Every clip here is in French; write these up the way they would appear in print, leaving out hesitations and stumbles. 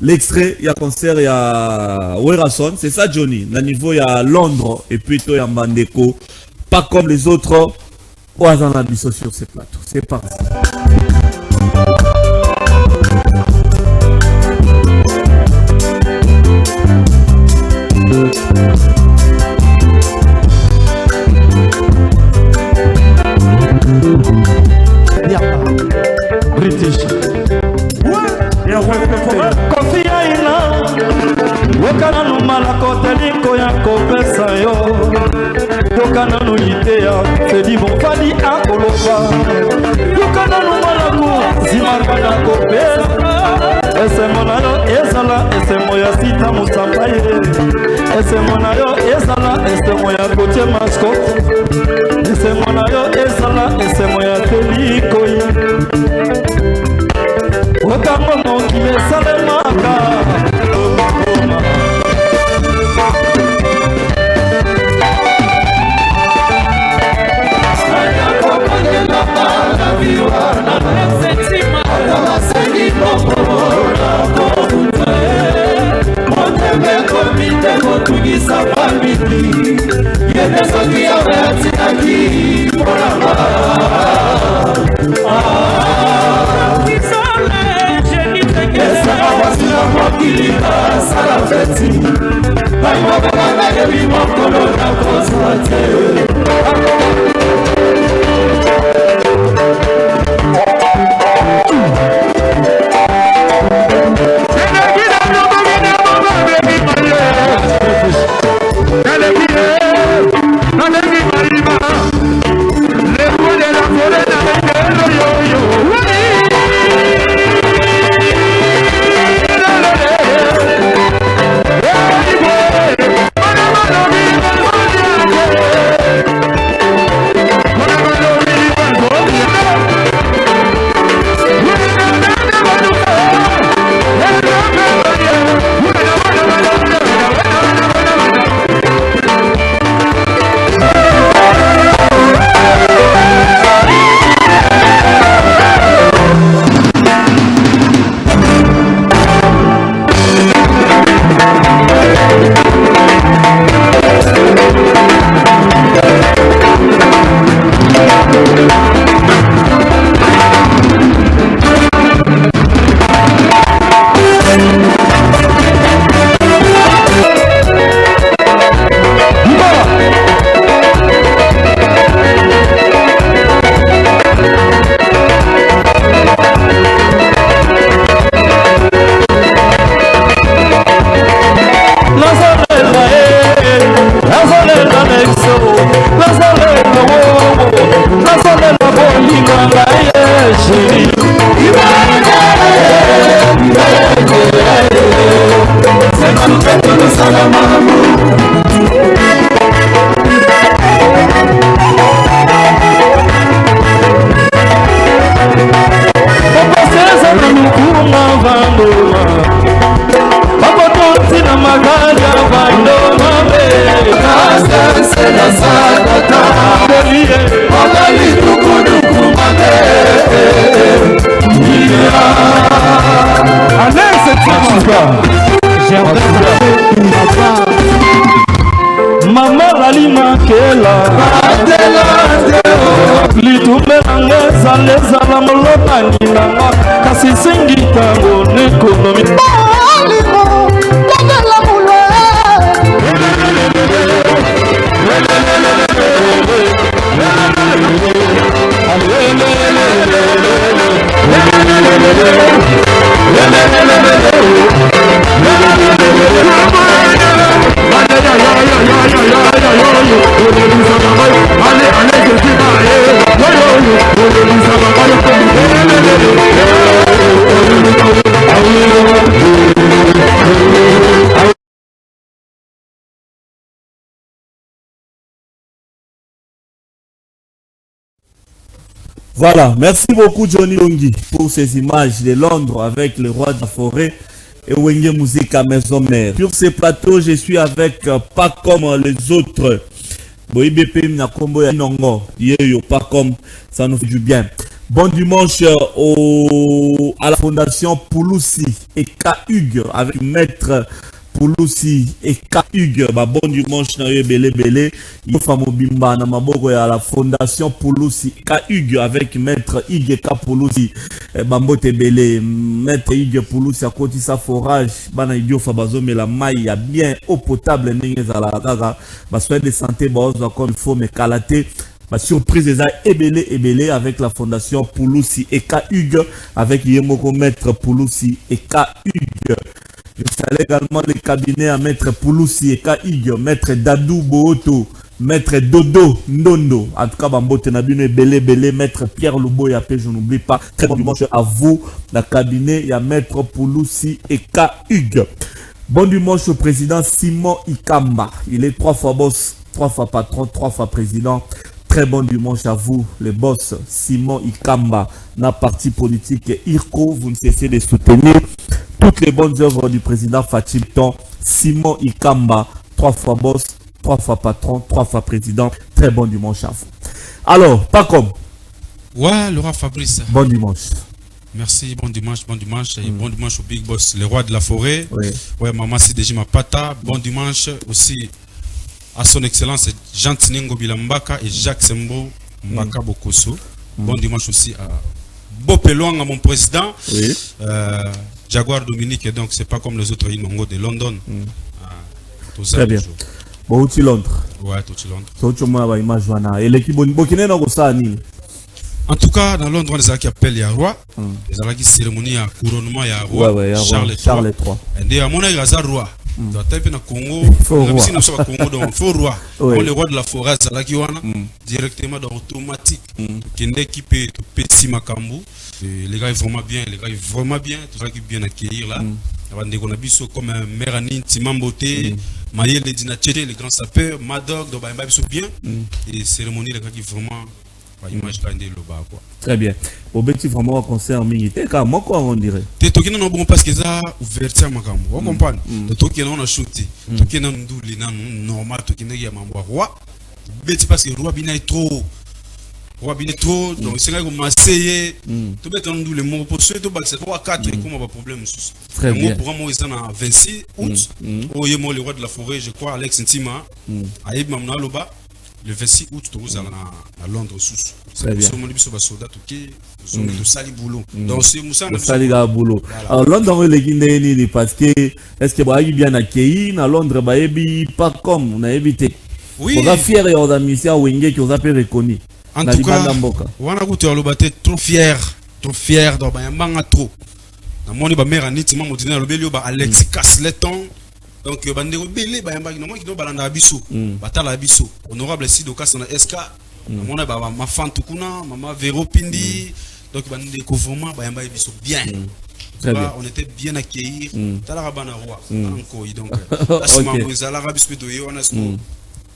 l'extrait, il y a concert, il y a Werason, c'est ça Johnny. Le niveau, il y a Londres et puis il y a Mandeko. Pas comme les autres. Au hasard sur ces plateaux. C'est parti. British. Kofia ina wakana numala koteliko ya kopesa yo yokana nuyitea sedi bonfadi akolofa yokana numala ko zimakana kopesa ese monayo ezala ese moya sita musambaye ese monayo ezala ese moya koche mascot ese monayo ezala ese moya telikoi Okango moki esalemaka Okoma Ayakokangela pana viwana Setima Ayamaseli mokora Kokutae Monteme komite motugisa pamiti Yenesoki ya weatinaki Morama Kilika sarafeti Baima bana yebi mokolo na kozwate Mama Lalima Kela Litumelanga Zaleza la molona Nilanga Kasi sengi tango Nekonomi Voilà, merci beaucoup Johnny Longi pour ces images de Londres avec le roi de la forêt et Wenge Musique à Maison Mère. Sur ces plateaux, je suis avec pas comme les autres. Pas comme ça nous fait du bien. Bon dimanche à la fondation Pouloussi et K-Hugues avec maître Pouloussi et K-Hugues. Bon dimanche na belé belé. Il faut mobimba na maboko à la fondation Pouloussi K-Hugues avec maître Hugues K Pouloussi. Bambote belé maître Hugues Pouloussi à côté sa forage. Bana idio fa bazo mais la maille a bien eau potable n'engez à la gaga. Soin de santé bazo comme il faut mais calaté. Ma surprise est ébélé avec la fondation Pouloussi et K-Hugues avec Yemoko maître Pouloussi et K-Hugues. Je salue également les cabinets à maître Pouloussi et K-Hugues, maître Dadou Booto, maître Dodo Ndondo. En tout cas, Bambote Nabine belé, maître Pierre Louboya, je n'oublie pas. Très bon dimanche à vous, le cabinet, il y a maître Pouloussi et K-Hugues. Bon dimanche au président Simon Ikamba. Il est 3 fois boss, 3 fois patron, 3 fois président. Très bon dimanche à vous, les boss Simon Ikamba, na parti politique IRCO. Vous ne cessez de soutenir toutes les bonnes œuvres du président Fatim Ton. Simon Ikamba, 3 fois boss, 3 fois patron, 3 fois président. Très bon dimanche à vous. Alors, pas comme. Ouais, Laura Fabrice. Bon dimanche. Merci, bon dimanche. Et bon dimanche au Big Boss, le roi de la forêt. Oui. Ouais, maman Sidéji Mapata. Bon dimanche aussi à son excellence Jean Tiningo Bilambaka et Jacques Sembo Mbaka Bokoso. Bon dimanche aussi à Bopelong, à mon président. Oui. Jaguar Dominique, et donc c'est pas comme les autres Inongo de London. Très bien. Bon, tu Londres. Ouais, tout Londres. En tout cas, dans Londres, les gens qui appellent les rois, les gens qui cérémonie à couronnement, il y a roi Charles III. Et à mon avis, il y a roi. Dans le Congo, il faut roi. Le roi de la forêt, directement dans automatique. Qui est équipé de petits macambou. Les gars, ils vont vraiment bien. Tout ça qui bien accueillir là. On a vu comme Mérani, Timamboté, Maïe, les Dinachete, les grands sapeurs, Madog, donc ils sont bien. Et cérémonie, les gars qui vraiment. Très bien. Au petit vraiment concert militaire, car moi quoi on dirait. T'es toqué non bon parce que ça ouverture makambo. On comprend. T'es toqué non on a shooté. Toqué non douli non normal toqué non y a mambo roi. Petit parce que roi bina est trop. Roi bina trop donc c'est là qu'on m'a essayé. Tout bête on douli mon pour ceux tout bas c'est 3 4 comment pas problème. Très bien. Pour moi ils en a 26 août. Oh y moi le roi de la forêt je crois Alex Ntima. Aïb mamna loba. Le 26 août, tu es à Londres. Très bien. Donc, c'est Moussa. Alors, Londres, les parce que est-ce que vous avez bien accueilli à Londres, pas comme on a évité. Oui. On a fier et on a mis ça au Wenge qui vous a reconnu. En tout cas, on a goûté à l'obate trop fier dans un trop. Dans mon mère, Nitima Motina, le Alex casse les temps. Donc, bandeko belé ba yamba no qui no balanda biso batala biso honorable Sido Kasana SK mona ba ma fantu kuna mama Vero Pindi donc bandeko vraiment ba yamba biso bien. Très bien. On était bien accueillis tala bana roi encore donc asima ngozala rabispe to yo onasko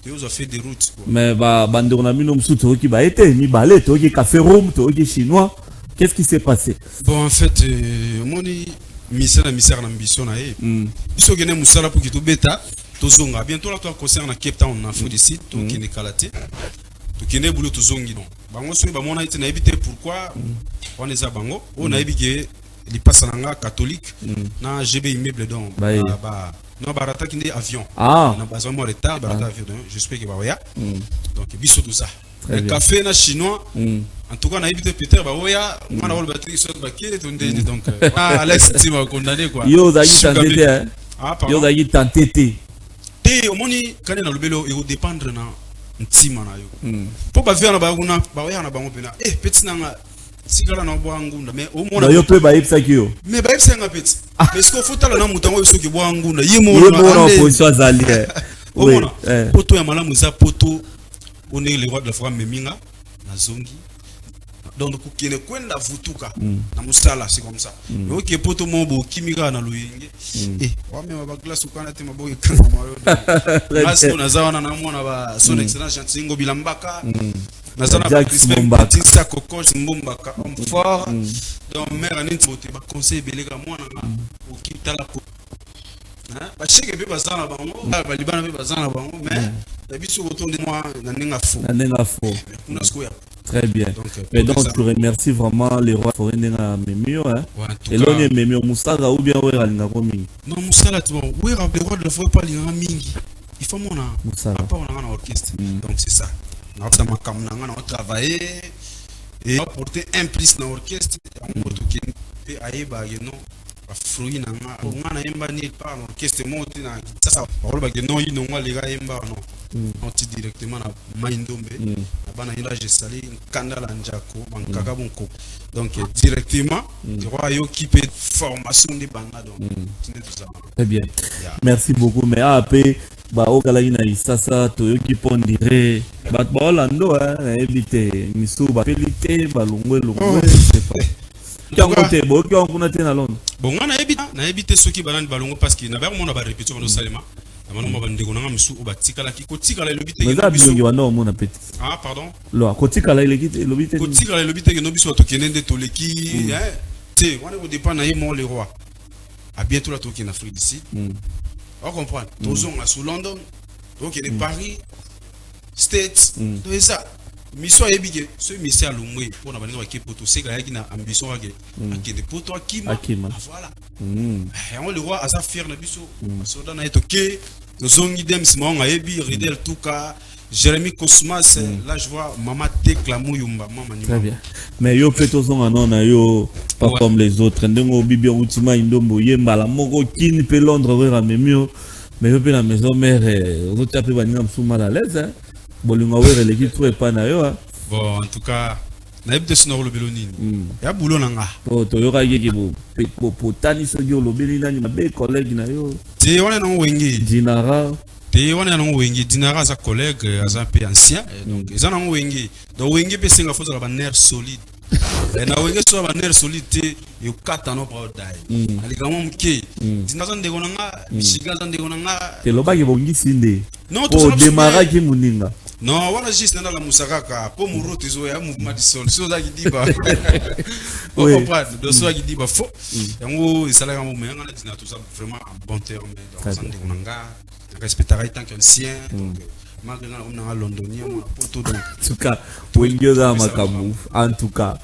tu as fait des routes mais ba bandeko na mino msuto ki ba été ni balé to ki café room to ki chinois qu'est-ce qui s'est passé? Bon en fait moni misère l'ambition na e biso gene musala pour que to beta to zonga bientôt là to concerne Cape Town na Afrique du Sud to kine kalaté to kine boulot to zongi non bango so ba mona ite na éviter pourquoi on est à bango on a évité les passananga catholique na GB immeuble donc ba non barata kine avion na besoin de retard barata avion j'espère que ba oya donc biso tout ça le café na chinois en tout cas on a évité peut-être bah oya on a volé batterie sur ba kile donc Alex Tima condamné quoi yo za tenté hein yo za tenté te omoni kana na lobelo e dépendre na ntima na yo po ba via na ba kuna ba oya na bango pena petit nanga sikala na bo angunda mais au moins yo pe ba yipsa kiyo mais ba yipsa nga petit parce que faut tala na mutango biso ki bo angunda yimo na opposition azali oui poto ya malamu za poto on est le roi de la forêt meminga na zongi donc kukene kwenda vutuka na musala c'est comme ça mais OK poto mobo kimika na luyenge wame ba glace ukana te maboye kana mayo parce qu'on a zawana na mona ba son excellence Chantingo Bilambaka nazana ba Crispin sa kokos mbombaka fort donc mère ani bote ba conseil belega mwana okitala ko ba cheke pe bazana bango ba libana pe bazana bango mais la biso retourne moi na nenga fo kuna sko ya Très bien. Donc, mais donc je remercie vraiment les rois forêts à Memio. Hein. Ouais, et l'on est Memio Moussala ou bien Ouera Lingakomi. Non, Moussala, tu vois, Ouera, les rois de la forêt pas Lingamingi. Il faut mon Moussala. Pas on a un orchestre. Donc c'est ça. On a travaillé et apporté un plus dans l'orchestre. On a tout et aïeba, non. Fruit na nga na yemba ni pa l'orchestre monte na ça parole ba que non il non les gars yemba non on dit directement na maindombe na bana ila je sali kandala njako bankaka bonko donc directement je crois yo qui peut formation de banda donc tout ça très bien merci beaucoup mais après ba okala ina isasa to yo qui pon dire ba bolando hein éviter misu ba pelite ba longwe c'est pas bon na évité ceux qui balance ballon parce qu'il n'a pas mon ba répétition dans salema na mano ba ndeko na misu ba tikala ki ko tikala le bité ah pardon lo ko tikala le bité ko tikala le bité no biso to kenende to leki hein tu on est dépend na yemo le roi à bientôt la to qui en Afrique d'ici on comprend tozon à sous London donc il est Paris States tout ça mission ebike ce mission longwe pour na bango ki poto seka yaki na ambition yake akende poto akima voilà on le roi asa fier na biso soda na etoke zongi dem simonga ebi Ridel Tuka Jérémy Cosmas là je vois Mama Tekla Muyumba mama ni très bien mais yo peto zonga non na yo pas comme les autres ndengo bibi utima indombo yemba la moko kini pe Londres vera memio mais yo pe la maison mère on tape banina msuma à l'aise hein. Bon, en tout cas, na ebite sonoro lo belonini. Ya bulo nanga. Oh, to yoka yeki bo potani so yo lo belina ni mabe collègue na yo. Te wana na wengi. Dinara. Te wana na wengi Dinara za collègue aza pe ancien donc eza na wengi. Donc wengi pe senga foza ba nerf solide. Na wengi so ba nerf solide te yo kata no pa dai. Ali kama mke. Dinara ndeko nanga, bishiga ndeko nanga. Te lo ba ke bongi sinde. Non, to démarra ki muninga. Non, voilà juste dans la Moussaka, pour mon route, il y a un mouvement de sol. C'est ça qui dit, bah, on comprend, de ça qui dit, bah, faux. Et on, ça l'a moment, on a dit, tout ça vraiment en bon terme, dans le on a respecté tant qu'ancien, malgré on a londonien, pour tout. En tout cas, en tout cas,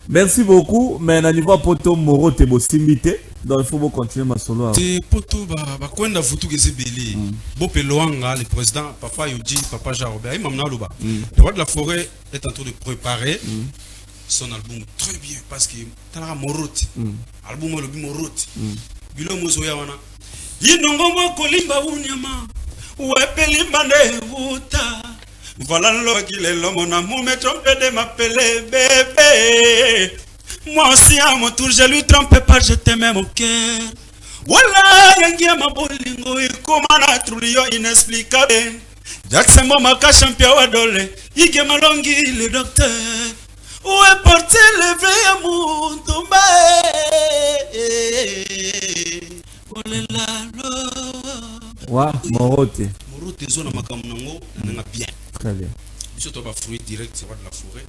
merci beaucoup, mais na niveau poto moro te bosimité. Donc il faut continuer ma solo. Te poto ba kwenda futu ke sebeli. Bo peloanga le président papa Yoji papa Jarobert il m'amena loba. Le roi de la forêt est en train de préparer son album très bien parce que tala moroti. Album le moroti. Bilo mozoya wana. Yinongo mo kolimba unyama. Wepeli mande buta. Voilà l'ogile l'homme na mu me tromper de m'appeler bébé. Moi aussi à mon tour je lui trompe pas, je t'aimais mon cœur. Voilà yangia mabolingo ikomana trulio inexplicable. Jackson Momaka champion wadole ige malongi le docteur. Où est parti le vrai amour tombé? Wa morote zona makamunango nanga bien. Très bien. Surtout ba fruit direct c'est de la forêt.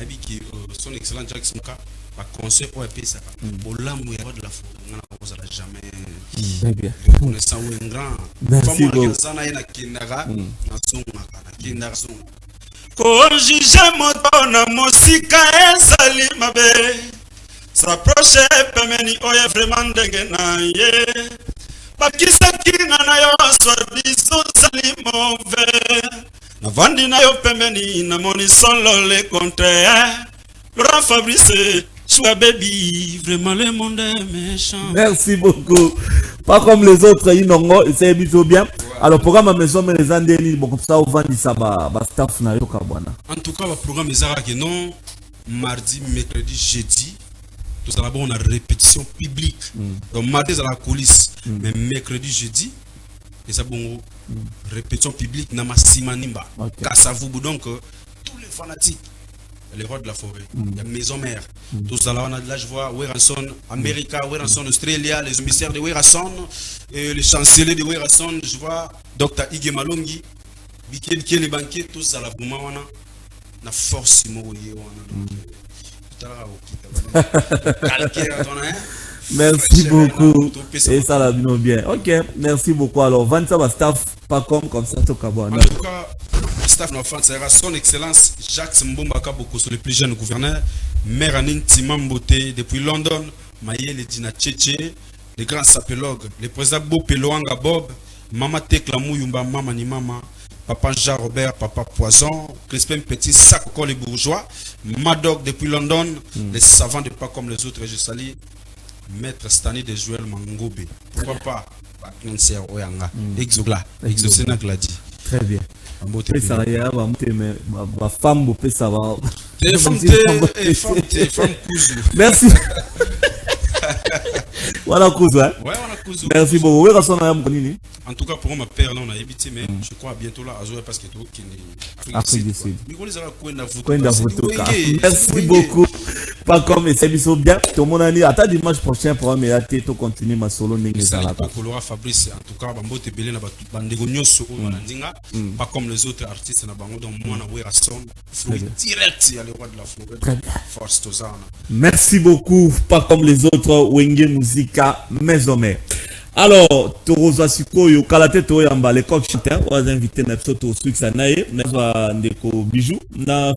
Abi qui son excellent Jackson Momaka ba conseil OEP ça. Bolamu ya de la forêt ngana ko ça jamais. Très bien. On est sans un grand. Merci beaucoup. Sana ina kindaga na songa kana kindaga songa. Ko jije moto na mosika ezali mabe. S'approche pemeni oye vraiment ndenge na ye. Bakisa kinga na yo soi-disant sali mauvais. Na vandi na yo pemeni na moni solo le contraire. Laurent Fabrice, choua baby, vraiment le monde est méchant. Merci beaucoup. Pas comme les autres, c'est plutôt bien. Alors, programme à maison, mais les Andéni, bon, comme ça, on va dire ça, staff na yo kabwana. En tout cas, le programme est que non, mardi, mercredi, jeudi. Tout ça là-bas, on a répétition publique. Donc, mardi, c'est la coulisse. Mais mercredi, jeudi, et ça, bon, répétition publique, Namasima Nimba. Kassavou, donc, tous les fanatiques. Les rois de la forêt, la maison mère. Tout ça là, je vois Werason, Amérique, Werason, Australie, les émissaires de Werason, les chanceliers de Werason, je vois Dr. Ige Malongi, Bikel les banquiers, tout ça là, pour moi, on a force, merci beaucoup. Et ça l'a bien. Ok, merci beaucoup. Alors, 25 staff, pas comme ça, tout en tout cas, staff de France sera son excellence Jacques Mbomba Kaboko, le plus jeune gouverneur, maire Anin Timambote depuis London, Mayele Dina Tchétché, les grands sapélogues, le président Bope Loanga Bob, Mama Tekla Mouyumba, Mama ni Mama, Papa Jean Robert, Papa Poison, Crispin Petit, Sakoko les bourgeois, Madog depuis London, les savants de pas comme les autres, je salue Maître Stani de Joël Mangobe. Pourquoi pas Exogla, Exosena Gladi. Très bien. Ça y est, ma femme, ça va. Merci. Voilà, cousin. Ouais, on a cousin. Merci beaucoup. En tout cas, pour ma père, là, on a évité, mais je crois bientôt là, à jouer parce que tout qui est Afrique du Sud. Merci beaucoup. Pas comme c'est bien. Tout le monde a dit, attends dimanche prochain pour me rater, tout continuer ma solo. Fabrice, en tout cas, Bambo te belé na bandegogno so Mandinga, pas comme les autres artistes na bango donc moi na Werason, direct, il y a le roi de la forêt. Force Tozana. Merci beaucoup. Pas comme les autres Wenge Musica Maison. Alors, Toroza Sikoyo, Kalate Toyamba, les coachs, on va inviter Nepsoto Suixanae, Ndeko Bijou, na